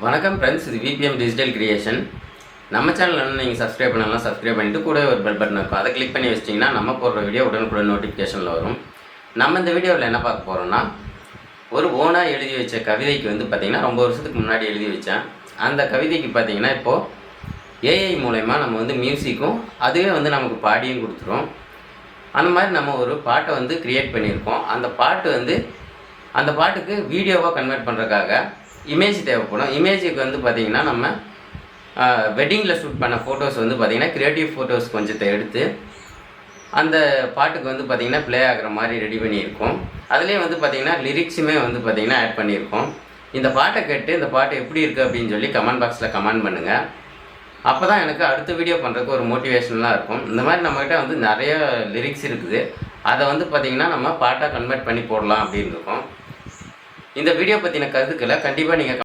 வணக்கம் ஃப்ரெண்ட்ஸ், இது VBM digital creation. நம்ம சேனலில் நீங்கள் சப்ஸ்கிரைப் பண்ணலாம், சப்ஸ்கிரைப் பண்ணிவிட்டு கூட ஒரு பெல் பட்டன் இருக்கும், அதை கிளிக் பண்ணி வச்சிட்டிங்கன்னா நம்ம போடுற வீடியோ உடனுக்குடன் நோட்டிஃபிகேஷனில் வரும். நம்ம இந்த வீடியோவில் என்ன பார்க்க போகிறோம்னா, ஒரு ஓனாக எழுதி வச்ச கவிதைக்கு பார்த்திங்கன்னா ரொம்ப வருஷத்துக்கு முன்னாடி எழுதி வச்சேன். அந்த கவிதைக்கு பார்த்திங்கன்னா இப்போது ஏஐ மூலயமா நம்ம மியூசிக்கும் அதுவே நமக்கு பாடியும் கொடுத்துரும். அந்த மாதிரி நம்ம ஒரு பாட்டை க்ரியேட் பண்ணியிருக்கோம். அந்த பாட்டுக்கு வீடியோவாக கன்வெர்ட் பண்ணுறதுக்காக இமேஜ் தேவைப்படும். இமேஜுக்கு பார்த்திங்கன்னா நம்ம வெட்டிங்கில் ஷூட் பண்ண ஃபோட்டோஸ் பார்த்திங்கன்னா க்ரியேட்டிவ் ஃபோட்டோஸ் கொஞ்சத்தை எடுத்து அந்த பாட்டுக்கு பார்த்திங்கன்னா ப்ளே ஆகிற மாதிரி ரெடி பண்ணியிருக்கோம். அதுலேயே பார்த்திங்கன்னா லிரிக்ஸுமே பார்த்திங்கன்னா ஆட் பண்ணியிருக்கோம். இந்த பாட்டை கேட்டு இந்த பாட்டு எப்படி இருக்குது அப்படின்னு சொல்லி கமெண்ட் பாக்ஸில் கமெண்ட் பண்ணுங்கள். அப்போ தான் எனக்கு அடுத்த வீடியோ பண்ணுறதுக்கு ஒரு மோட்டிவேஷனலாக இருக்கும். இந்த மாதிரி நம்மக்கிட்ட நிறைய லிரிக்ஸ் இருக்குது. அதை பார்த்திங்கன்னா நம்ம பாட்டாக கன்வெர்ட் பண்ணி போடலாம் அப்படின்னு இருக்கோம். இந்த வீடியோ பற்றின கருத்துக்களை கண்டிப்பாக நீங்கள்